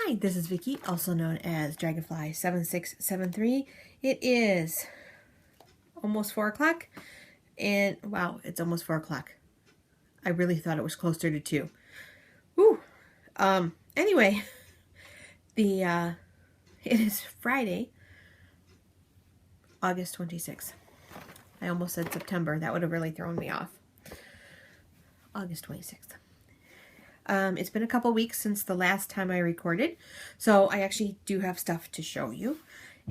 Hi, this is Vicky, also known as Dragonfly7673. It is almost 4 o'clock, and wow, it's almost 4 o'clock. I really thought it was closer to 2. Woo! Anyway, it is Friday, August 26th. I almost said September. That would have really thrown me off. August 26th. It's been a couple weeks since the last time I recorded, so I actually do have stuff to show you.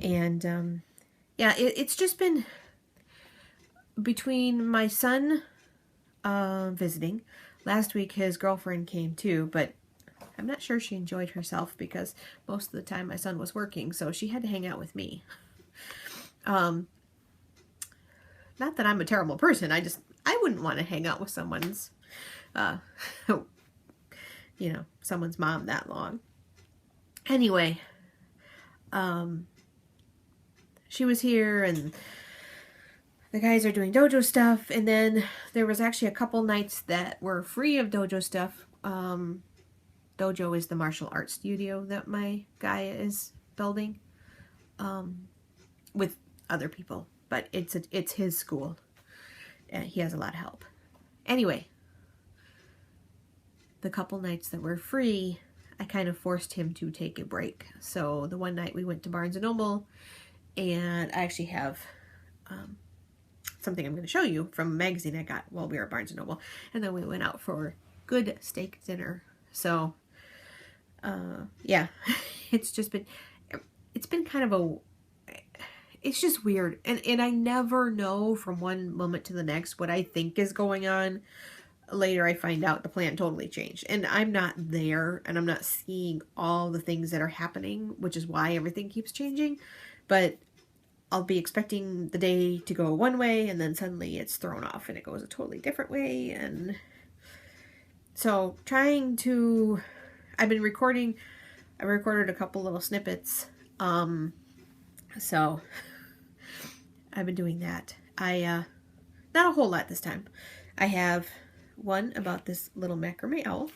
And yeah, it's just been between my son visiting. Last week his girlfriend came too, but I'm not sure she enjoyed herself because most of the time my son was working, so she had to hang out with me. Not that I'm a terrible person, I wouldn't want to hang out with someone's someone's mom that long. Anyway, she was here and the guys are doing dojo stuff, and then there was actually a couple nights that were free of dojo stuff. Dojo is the martial arts studio that my guy is building with other people, but it's his school and he has a lot of help. Anyway, the couple nights that were free, I kind of forced him to take a break. So the one night we went to Barnes & Noble, and I actually have something I'm going to show you from a magazine I got while we were at Barnes & Noble. And then we went out for good steak dinner. So, yeah, it's been kind of it's just weird. And I never know from one moment to the next what I think is going on. Later I find out the plan totally changed, and I'm not there, and I'm not seeing all the things that are happening, which is why everything keeps changing. But I'll be expecting the day to go one way, and then suddenly it's thrown off and it goes a totally different way. And so I recorded a couple little snippets, so I've been doing that. Not a whole lot this time. I have one about this little macrame owl.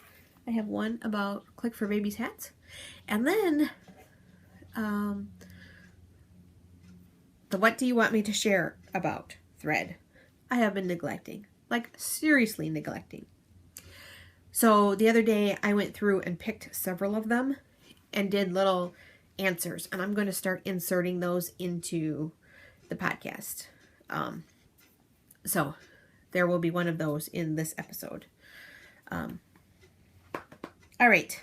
I have one about Click for Babies hats. And then the what do you want me to share about thread. I have been neglecting. Like, seriously neglecting. So the other day I went through and picked several of them and did little answers. And I'm going to start inserting those into the podcast. So there will be one of those in this episode. All right.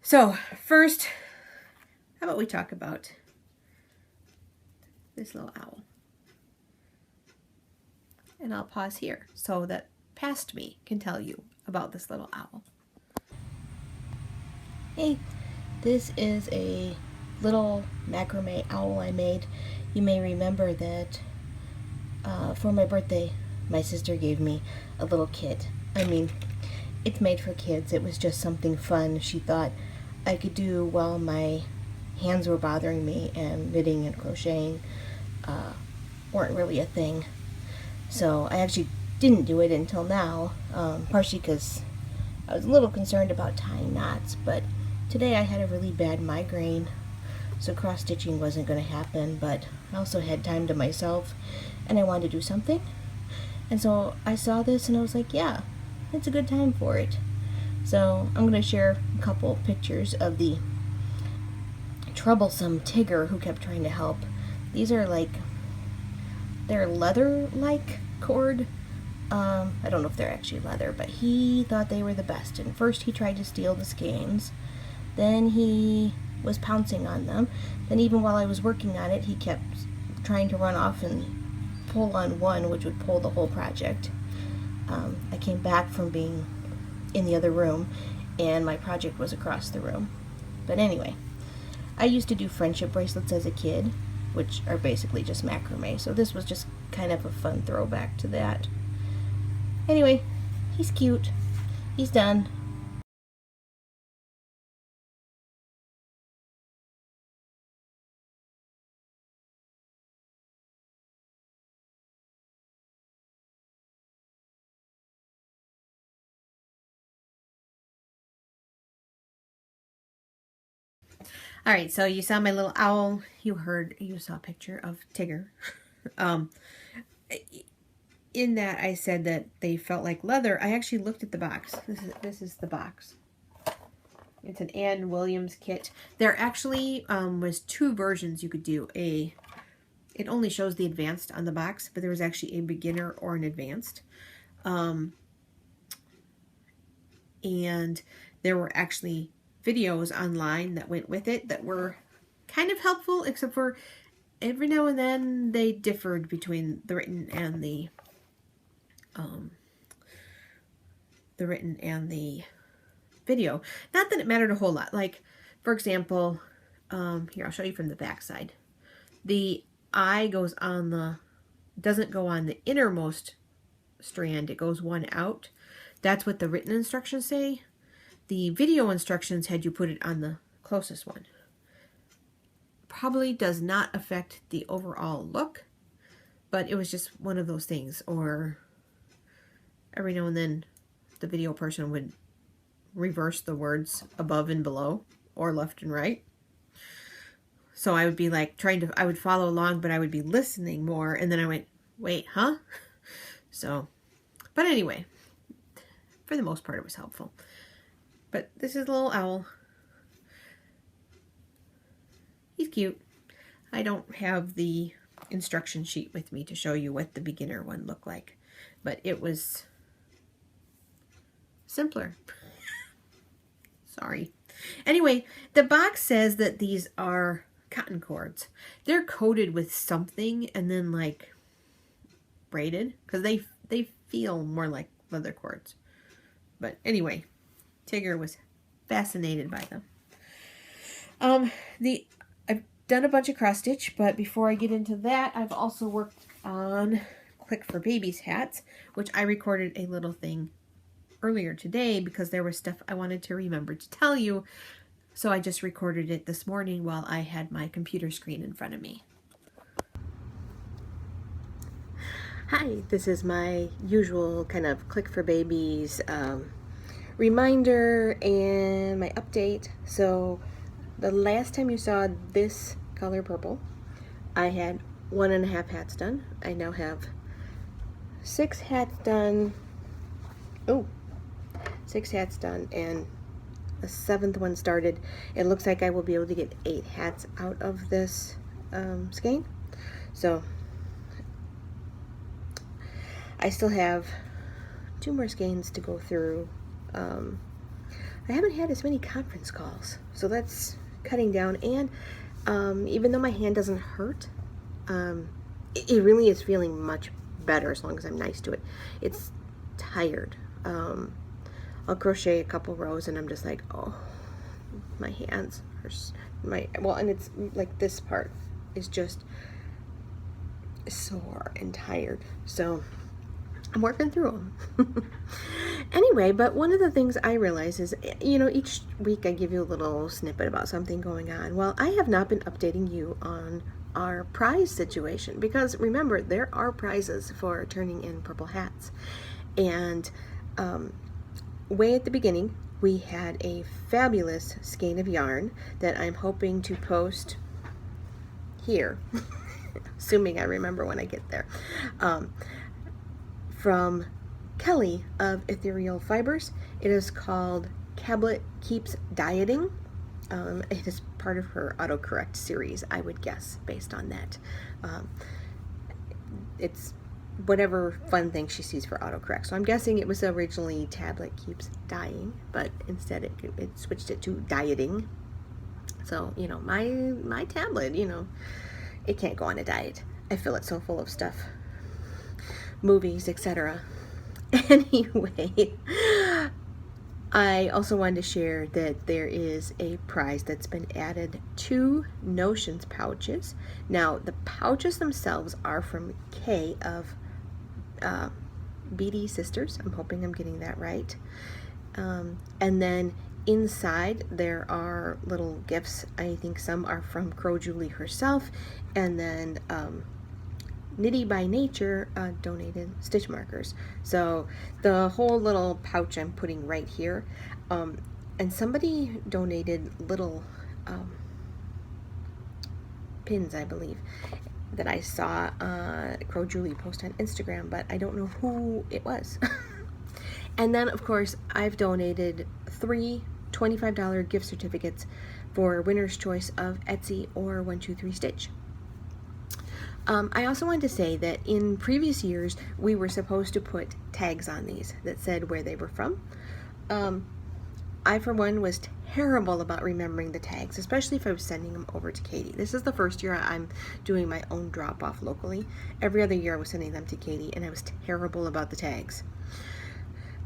So first, how about we talk about this little owl? And I'll pause here so that past me can tell you about this little owl. Hey, this is a little macrame owl I made. You may remember that for my birthday, my sister gave me a little kit. I mean, it's made for kids. It was just something fun she thought I could do while my hands were bothering me, and knitting and crocheting weren't really a thing. So I actually didn't do it until now, partially because I was a little concerned about tying knots, but today I had a really bad migraine, so cross-stitching wasn't going to happen, but I also had time to myself, and I wanted to do something. And so I saw this and I was like, yeah, it's a good time for it. So I'm going to share a couple pictures of the troublesome Tigger who kept trying to help. These are they're leather-like cord. I don't know if they're actually leather, but he thought they were the best. And first he tried to steal the skeins. Then he was pouncing on them. Then even while I was working on it, he kept trying to run off and pull on one, which would pull the whole project. I came back from being in the other room, and my project was across the room. But anyway, I used to do friendship bracelets as a kid, which are basically just macrame, so this was just kind of a fun throwback to that. Anyway, he's cute. He's done. All right, so you saw my little owl. You saw a picture of Tigger. In that I said that they felt like leather. I actually looked at the box. This is the box. It's an Ann Williams kit. There actually was 2 versions you could do. It only shows the advanced on the box, but there was actually a beginner or an advanced. And there were actually videos online that went with it that were kind of helpful, except for every now and then they differed between the written and the video. Not that it mattered a whole lot. Like, for example, here, I'll show you from the back side. The eye doesn't go on the innermost strand. It goes one out. That's what the written instructions say. The video instructions had you put it on the closest one. Probably does not affect the overall look, but it was just one of those things. Or every now and then the video person would reverse the words above and below or left and right. So I would be like I would follow along, but I would be listening more. And then I went, wait, huh? So, but anyway, for the most part, it was helpful. But this is a little owl. He's cute. I don't have the instruction sheet with me to show you what the beginner one looked like, but it was simpler. Sorry. Anyway, the box says that these are cotton cords. They're coated with something and then like braided, because they feel more like leather cords. But anyway, Tigger was fascinated by them. I've done a bunch of cross stitch, but before I get into that, I've also worked on Click for Babies hats, which I recorded a little thing earlier today because there was stuff I wanted to remember to tell you. So I just recorded it this morning while I had my computer screen in front of me. Hi, this is my usual kind of Click for Babies reminder and my update. So the last time you saw this color purple, I had 1.5 hats done. I now have 6 hats done. Oh, 6 hats done, and a 7th one started. It looks like I will be able to get 8 hats out of this skein. So I still have 2 more skeins to go through. I haven't had as many conference calls, so that's cutting down. And even though my hand doesn't hurt, it really is feeling much better as long as I'm nice to it. It's tired. I'll crochet a couple rows and I'm just like, oh, my hands are and it's like this part is just sore and tired. So I'm working through them. Anyway, but one of the things I realize is, each week I give you a little snippet about something going on. Well, I have not been updating you on our prize situation because remember, there are prizes for turning in purple hats. And way at the beginning, we had a fabulous skein of yarn that I'm hoping to post here, assuming I remember when I get there, from Kelly of Ethereal Fibers. It is called Cablet Keeps Dieting. It is part of her autocorrect series, I would guess, based on that. It's whatever fun thing she sees for autocorrect. So I'm guessing it was originally Tablet Keeps Dying, but instead it switched it to dieting. So, my tablet, it can't go on a diet. I fill it so full of stuff. Movies, etc. Anyway, I also wanted to share that there is a prize that's been added to Notions pouches. Now, the pouches themselves are from Kay of BD Sisters. I'm hoping I'm getting that right. And then inside there are little gifts. I think some are from Crow Julie herself, and then Nitty by Nature donated stitch markers. So the whole little pouch I'm putting right here, and somebody donated little pins, I believe, that I saw Crow Julie post on Instagram, but I don't know who it was. And then, of course, I've donated 3 $25 gift certificates for winner's choice of Etsy or 123 Stitch. I also wanted to say that in previous years, we were supposed to put tags on these that said where they were from. I, for one, was terrible about remembering the tags, especially if I was sending them over to Katie. This is the first year I'm doing my own drop-off locally. Every other year I was sending them to Katie, and I was terrible about the tags.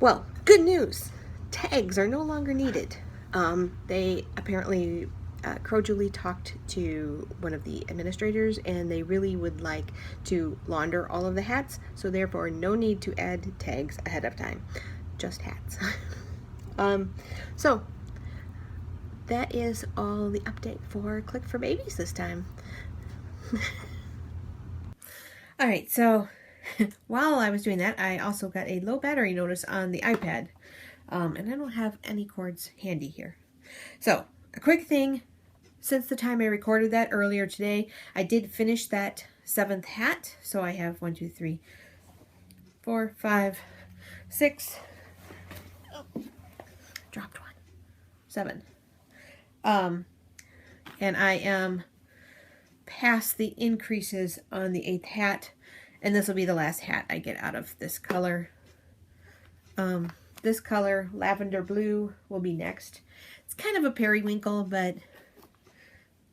Well, good news! Tags are no longer needed. They apparently, Crow Julie talked to one of the administrators, and they really would like to launder all of the hats, so therefore no need to add tags ahead of time. Just hats. So that is all the update for Click for Babies this time. Alright, so while I was doing that, I also got a low battery notice on the iPad. And I don't have any cords handy here. So, a quick thing, since the time I recorded that earlier today, I did finish that 7th hat. So I have 1, 2, 3, 4, 5, 6, dropped one, 7. And I am past the increases on the 8th hat, and this will be the last hat I get out of this color. This color, lavender blue, will be next. It's kind of a periwinkle, but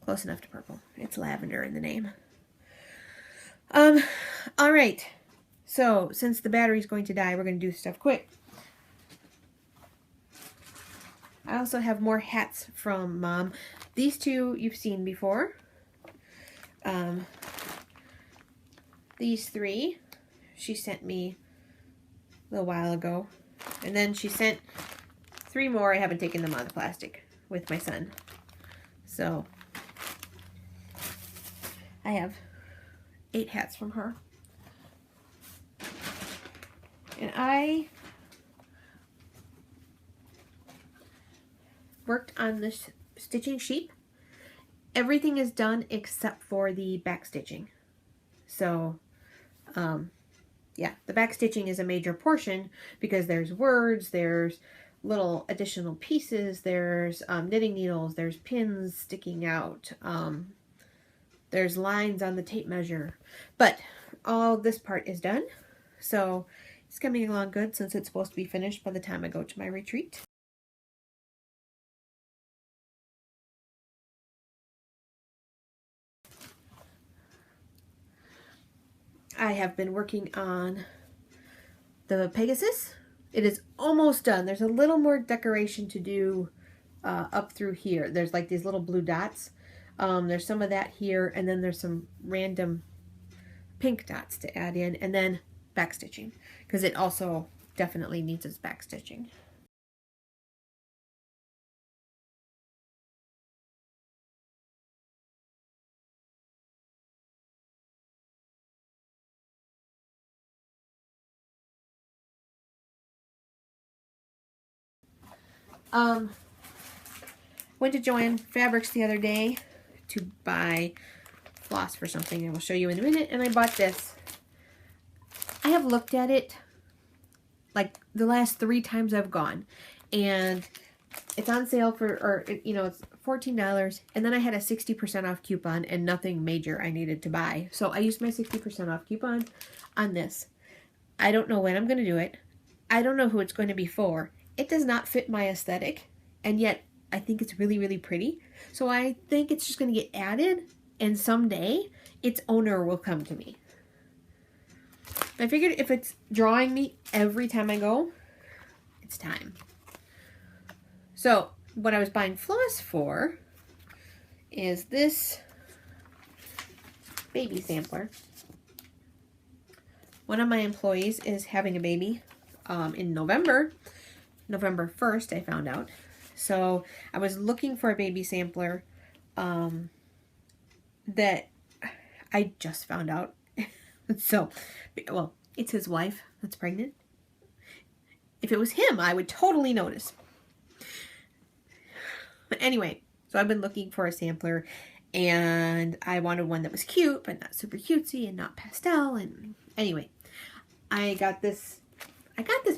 close enough to purple. It's lavender in the name. Alright, so since the battery's going to die, we're going to do stuff quick. I also have more hats from Mom. These two you've seen before. These 3 she sent me a little while ago. And then she sent 3 more. I haven't taken them out of the plastic with my son. So I have 8 hats from her. And I worked on this stitching sheep. Everything is done except for the back stitching. So, yeah, the back stitching is a major portion because there's words, there's little additional pieces, there's knitting needles, there's pins sticking out, there's lines on the tape measure. But all this part is done, so it's coming along good since it's supposed to be finished by the time I go to my retreat. I have been working on the Pegasus. It is almost done. There's a little more decoration to do up through here. There's like these little blue dots. There's some of that here, and then there's some random pink dots to add in, and then back stitching, because it also definitely needs its back stitching. Went to Joann Fabrics the other day to buy floss for something I will show you in a minute, and I bought this. I have looked at it like the last 3 times I've gone, and it's on sale for, or you know, it's $14, and then I had a 60% off coupon and nothing major I needed to buy. So I used my 60% off coupon on this. I don't know when I'm going to do it. I don't know who it's going to be for. It does not fit my aesthetic, and yet I think it's really, really pretty. So I think it's just going to get added, and someday its owner will come to me. I figured if it's drawing me every time I go, it's time. So what I was buying floss for is this baby sampler. One of my employees is having a baby in November 1st, I found out. So I was looking for a baby sampler that I just found out. So, well, it's his wife that's pregnant. If it was him, I would totally notice. But anyway, so I've been looking for a sampler, And I wanted one that was cute, but not super cutesy and not pastel. And anyway, I got this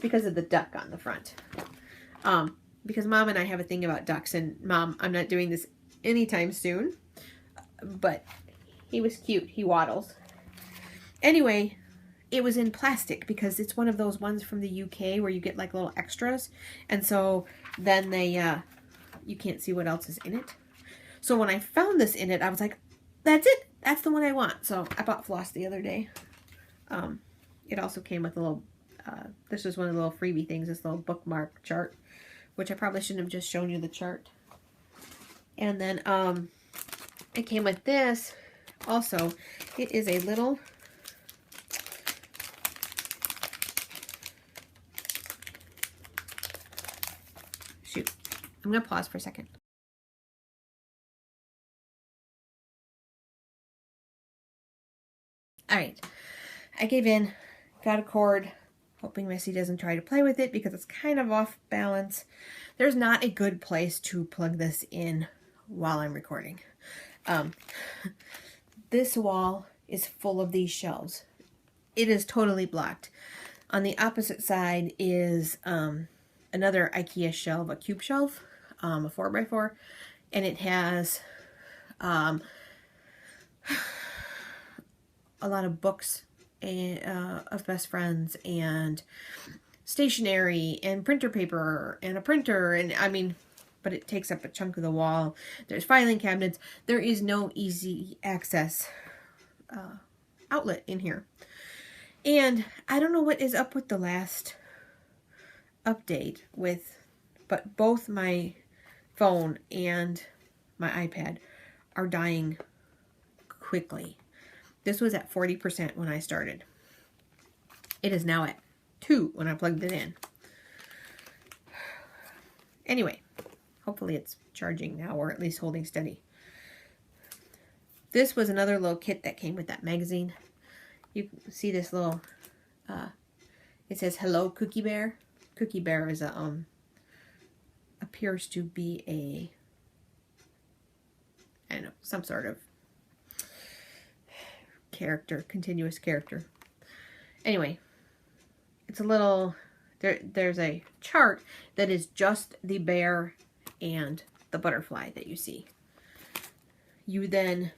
because of the duck on the front. Because Mom and I have a thing about ducks, and Mom, I'm not doing this anytime soon, but he was cute. He waddles. Anyway, it was in plastic because it's one of those ones from the UK where you get like little extras. And so then they, you can't see what else is in it. So when I found this in it, I was like, that's it. That's the one I want. So I bought floss the other day. It also came with a little, this was one of the little freebie things, this little bookmark chart, which I probably shouldn't have just shown you the chart. And then it came with this also. It is a little, shoot, I'm going to pause for a second. All right, I gave in, got a cord, hoping Missy doesn't try to play with it because it's kind of off balance. There's not a good place to plug this in while I'm recording. This wall is full of these shelves. It is totally blocked. On the opposite side is another IKEA shelf, a cube shelf, a 4x4, and it has a lot of books and, of best friends and stationery and printer paper and a printer, and I mean, but it takes up a chunk of the wall. There's filing cabinets. There is no easy access outlet in here. And I don't know what is up with the last update but both my phone and my iPad are dying quickly. This was at 40% when I started. It is now at 2 when I plugged it in. Anyway, hopefully it's charging now, or at least holding steady. This was another little kit that came with that magazine. You see this little, it says Hello Cookie Bear. Cookie Bear is a, appears to be a, I don't know, some sort of character, continuous character. Anyway, it's a little, there's a chart that is just the bear and the butterfly that you see. You then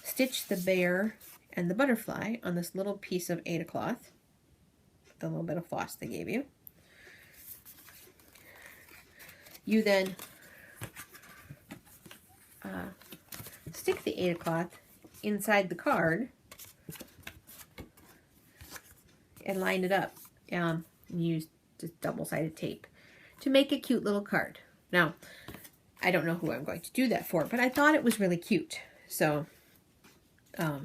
stitch the bear and the butterfly on this little piece of Aida cloth, the little bit of floss they gave you. You then stick the Aida cloth inside the card and line it up, and use just double-sided tape to make a cute little card. Now, I don't know who I'm going to do that for, but I thought it was really cute. So, I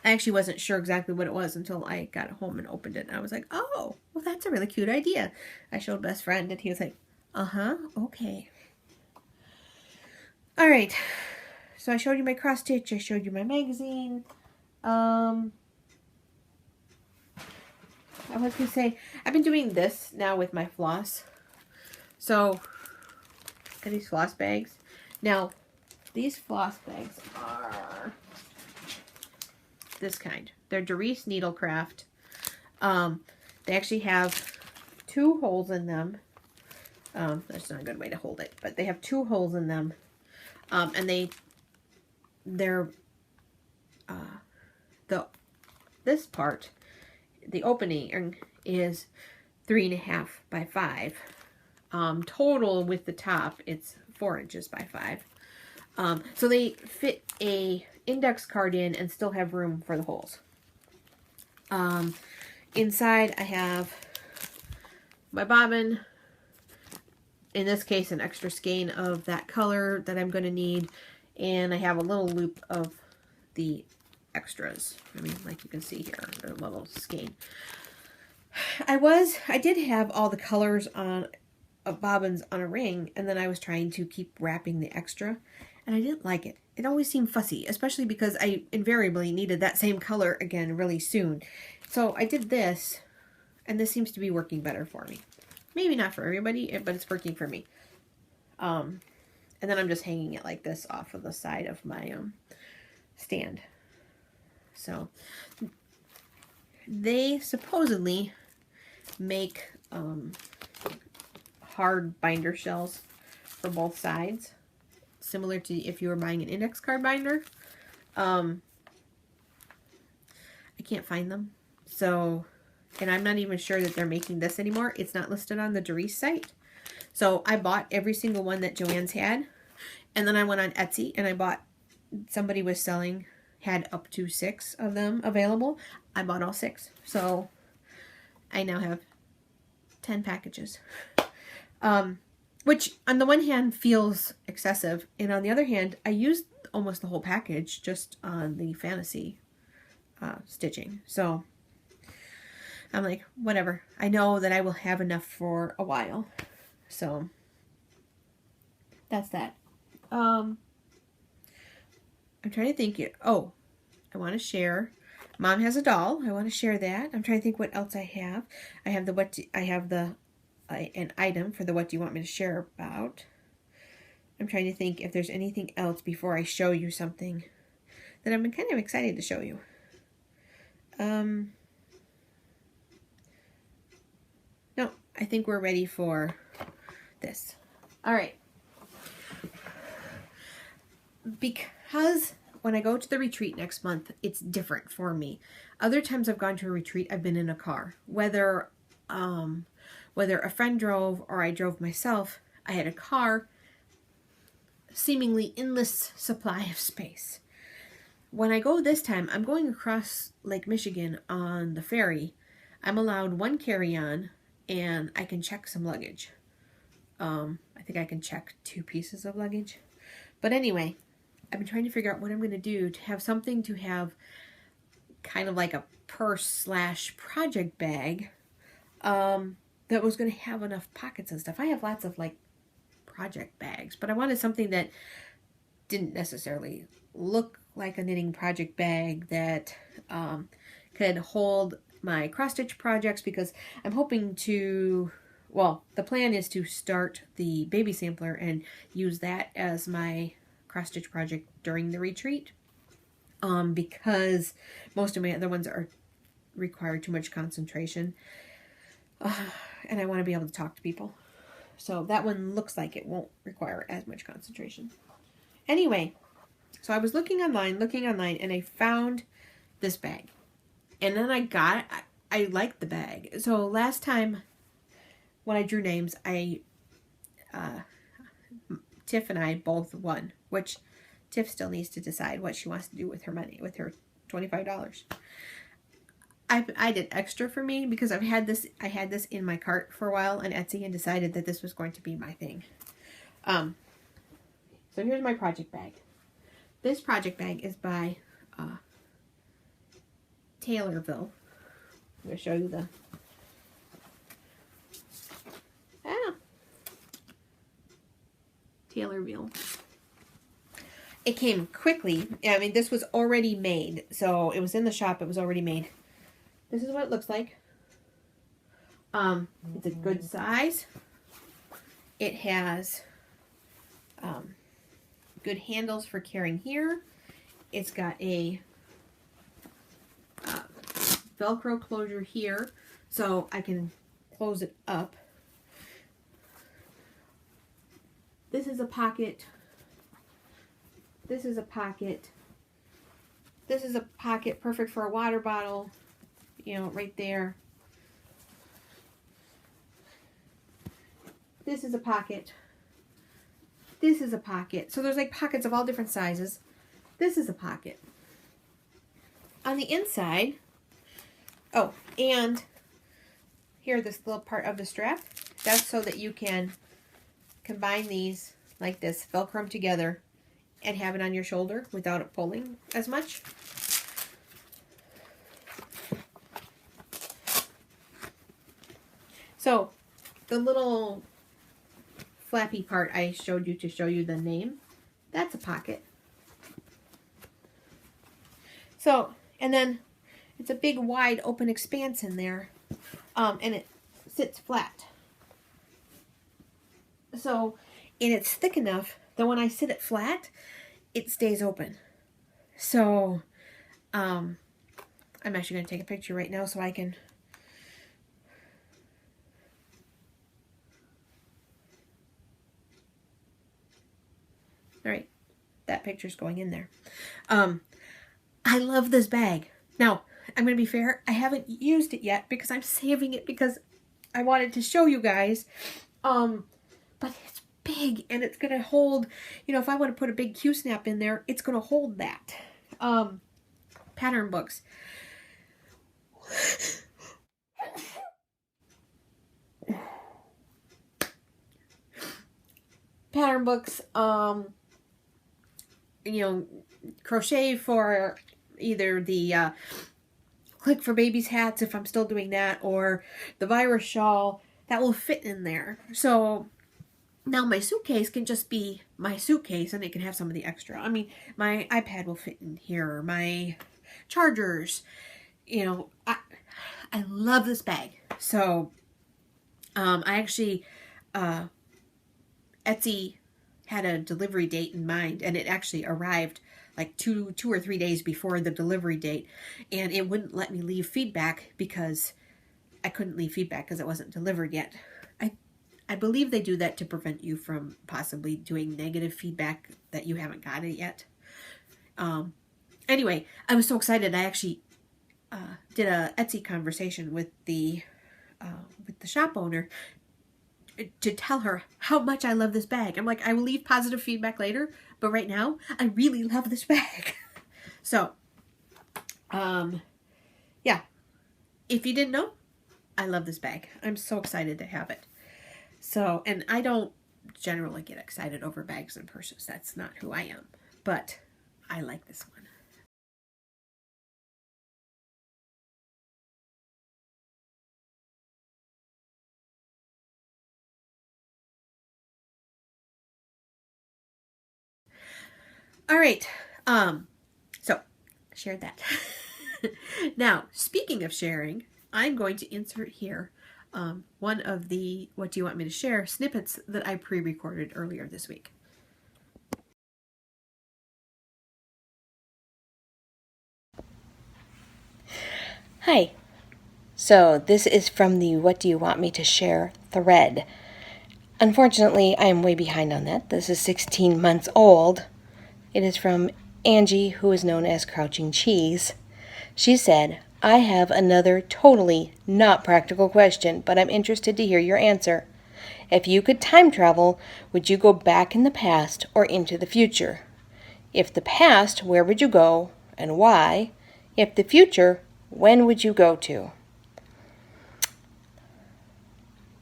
actually wasn't sure exactly what it was until I got home and opened it. And I was like, oh, well, that's a really cute idea. I showed best friend, and he was like, uh-huh, okay. All right, so I showed you my cross stitch. I showed you my magazine. I was going to say, I've been doing this now with my floss. So, got these floss bags. Now, these floss bags are this kind. They're Doris Needlecraft. They actually have 2 holes in them. That's not a good way to hold it, but they have 2 holes in them. And they're this part, the opening is 3.5 by 5. Total with the top, it's 4 inches by 5. So they fit a index card in and still have room for the holes. Inside I have my bobbin, in this case an extra skein of that color that I'm going to need, and I have a little loop of the extras. I mean, like you can see here, a little skein. I did have all the colors on bobbins on a ring, and then I was trying to keep wrapping the extra, and I didn't like it. It always seemed fussy, especially because I invariably needed that same color again really soon. So I did this, and this seems to be working better for me. Maybe not for everybody, but it's working for me. And then I'm just hanging it like this off of the side of my stand. So they supposedly make hard binder shells for both sides, similar to if you were buying an index card binder. I can't find them. So, and I'm not even sure that they're making this anymore. It's not listed on the Dries site. So I bought every single one that Joann's had. And then I went on Etsy and I bought, somebody was selling, had up to 6 of them available. I bought all 6. So I now have 10 packages. Which on the one hand feels excessive. And on the other hand, I used almost the whole package just on the fantasy stitching. So I'm like, whatever. I know that I will have enough for a while. So that's that. I'm trying to think. Oh, I want to share. Mom has a doll. I want to share that. I'm trying to think what else I have. I have the an item for the what do you want me to share about. I'm trying to think if there's anything else before I show you something that I'm kind of excited to show you. No, I think we're ready for this. All right. Because when I go to the retreat next month, it's different for me. Other times I've gone to a retreat, I've been in a car. Whether a friend drove or I drove myself, I had a car, seemingly endless supply of space. When I go this time, I'm going across Lake Michigan on the ferry. I'm allowed 1 carry-on, and I can check some luggage. I think I can check 2 pieces of luggage. But anyway, I've been trying to figure out what I'm going to do to have something to have kind of like a purse / project bag that was going to have enough pockets and stuff. I have lots of like project bags, but I wanted something that didn't necessarily look like a knitting project bag, that could hold my cross-stitch projects, because I'm hoping to, well, the plan is to start the baby sampler and use that as my cross-stitch project during the retreat, because most of my other ones require too much concentration, and I want to be able to talk to people. So that one looks like it won't require as much concentration. Anyway, so I was looking online, and I found this bag. And then I got it. I liked the bag. So last time when I drew names, Tiff and I both won, which Tiff still needs to decide what she wants to do with her money, with her $25. I did extra for me because I had this in my cart for a while on Etsy and decided that this was going to be my thing. So here's my project bag. This project bag is by Tailorville. I'm going to show you the... Tailorville. It came quickly. I mean, this was already made. So it was in the shop. It was already made. This is what it looks like. It's a good size. It has good handles for carrying here. It's got a Velcro closure here, so I can close it up. This is a pocket. This is a pocket. This is a pocket perfect for a water bottle, you know, right there. This is a pocket. This is a pocket. So there's like pockets of all different sizes. This is a pocket. On the inside, oh, and here, this little part of the strap, that's so that you can combine these like this, Velcro them together, and have it on your shoulder without it pulling as much. So the little flappy part I showed you to show you the name, that's a pocket. So, and then it's a big wide open expanse in there, and it sits flat. So and it's thick enough that when I sit it flat, it stays open. So, I'm actually going to take a picture right now so I can... All right, that picture's going in there. I love this bag. Now, I'm going to be fair, I haven't used it yet because I'm saving it because I wanted to show you guys. But it's big and it's going to hold, you know, if I want to put a big Q-snap in there, it's going to hold that. Pattern books. Pattern books, you know, crochet for either the Click for Babies hats, if I'm still doing that, or the virus shawl, that will fit in there. So now my suitcase can just be my suitcase and it can have some of the extra. I mean, my iPad will fit in here, my chargers, you know, I love this bag. So, I actually, Etsy had a delivery date in mind, and it actually arrived like two or 3 days before the delivery date, and it wouldn't let me leave feedback because I couldn't leave feedback because it wasn't delivered yet. I believe they do that to prevent you from possibly doing negative feedback that you haven't got it yet. Anyway, I was so excited. I actually did a Etsy conversation with the shop owner to tell her how much I love this bag. I'm like, I will leave positive feedback later, but right now, I really love this bag. So, yeah. If you didn't know, I love this bag. I'm so excited to have it. So, and I don't generally get excited over bags and purses. That's not who I am. But I like this one. All right. So shared that. Now, speaking of sharing, I'm going to insert here one of the What Do You Want Me to Share snippets that I pre-recorded earlier this week. Hi. So this is from the What Do You Want Me to Share thread. Unfortunately, I am way behind on that. This is 16 months old. It is from Angie, who is known as Crouching Cheese. She said, I have another totally not practical question, but I'm interested to hear your answer. If you could time travel, would you go back in the past or into the future? If the past, where would you go and why? If the future, when would you go to?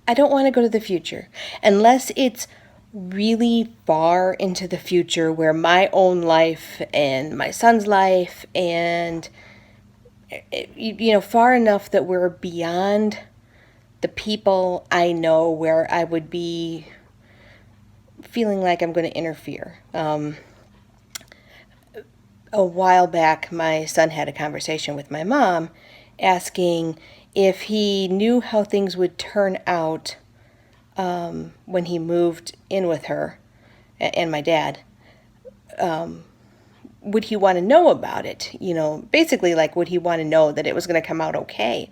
I don't want to go to the future unless it's really far into the future where my own life and my son's life and, you know, far enough that we're beyond the people I know where I would be feeling like I'm going to interfere. A while back, my son had a conversation with my mom asking if he knew how things would turn out when he moved in with her and my dad. Would he want to know about it? You know, basically, like, would he want to know that it was going to come out okay?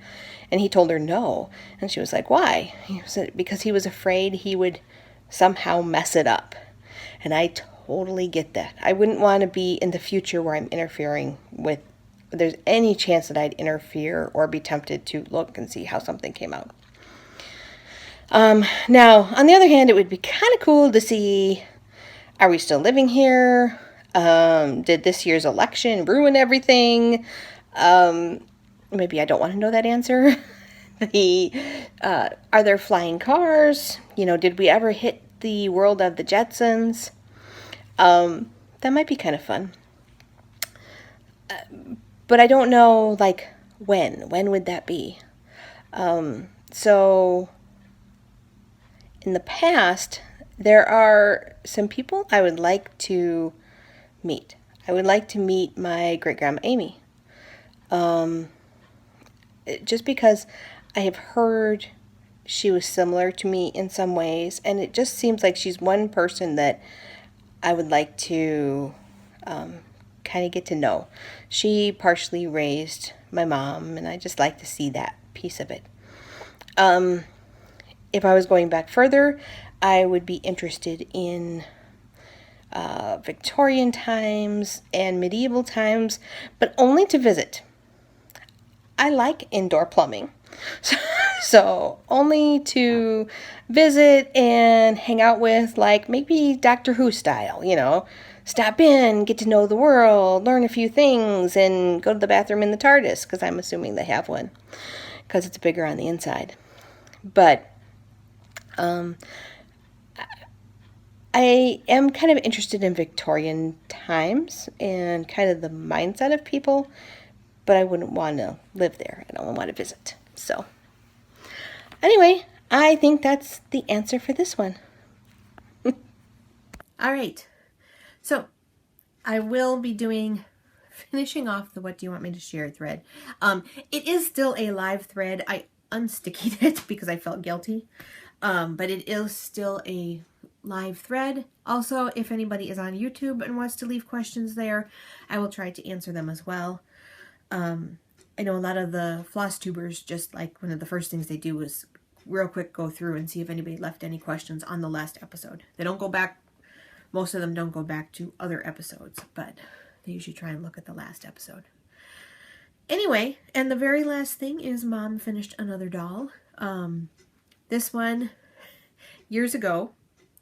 And he told her no. And she was like, why? He said, because he was afraid he would somehow mess it up. And I totally get that. I wouldn't want to be in the future where I'm interfering with, there's any chance that I'd interfere or be tempted to look and see how something came out. Now, on the other hand, it would be kind of cool to see, are we still living here? Did this year's election ruin everything? Maybe I don't want to know that answer. Are there flying cars? You know, did we ever hit the world of the Jetsons? That might be kind of fun. But I don't know, like, when. When would that be? So, in the past, there are some people I would like to meet. I would like to meet my great-grandma Amy. Just because I have heard she was similar to me in some ways, and it just seems like she's one person that I would like to kind of get to know. She partially raised my mom, and I just like to see that piece of it. If I was going back further, I would be interested in Victorian times and medieval times, but only to visit. I like indoor plumbing. So only to visit and hang out with, like maybe Doctor Who style, stop in, get to know the world, learn a few things, and go to the bathroom in the TARDIS, because I'm assuming they have one, because it's bigger on the inside. But I am kind of interested in Victorian times and kind of the mindset of people, but I wouldn't want to live there. I don't want to visit. So anyway, I think that's the answer for this one. All right. So I will be finishing off the what do you want me to share thread. It is still a live thread. I unstickied it because I felt guilty. But it is still a live thread. Also, if anybody is on YouTube and wants to leave questions there, I will try to answer them as well. I know a lot of the floss tubers, just like one of the first things they do is real quick go through and see if anybody left any questions on the last episode. They don't go back, most of them don't go back to other episodes, but they usually try and look at the last episode. Anyway, and the very last thing is Mom finished another doll. This one, years ago,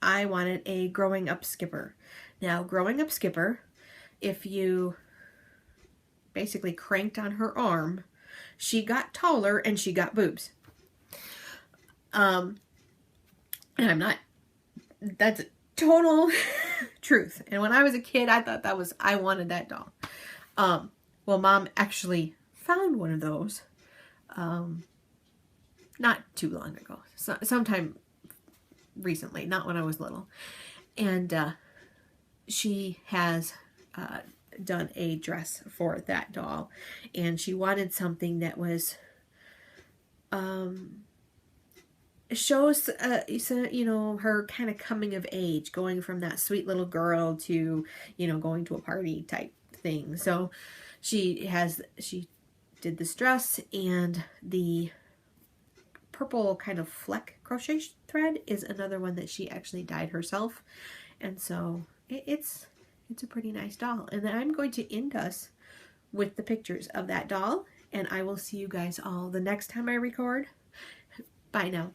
I wanted a growing up Skipper. Now, growing up Skipper, if you basically cranked on her arm, she got taller and she got boobs. And that's total truth. And when I was a kid, I thought I wanted that doll. Well, Mom actually found one of those, not too long ago, sometime recently, not when I was little. And she has done a dress for that doll, and she wanted something that was shows her kind of coming of age, going from that sweet little girl to going to a party type thing. So she did this dress, and the purple kind of fleck crochet thread is another one that she actually dyed herself, and so it's a pretty nice doll. And then I'm going to end us with the pictures of that doll, and I will see you guys all the next time I record. Bye now.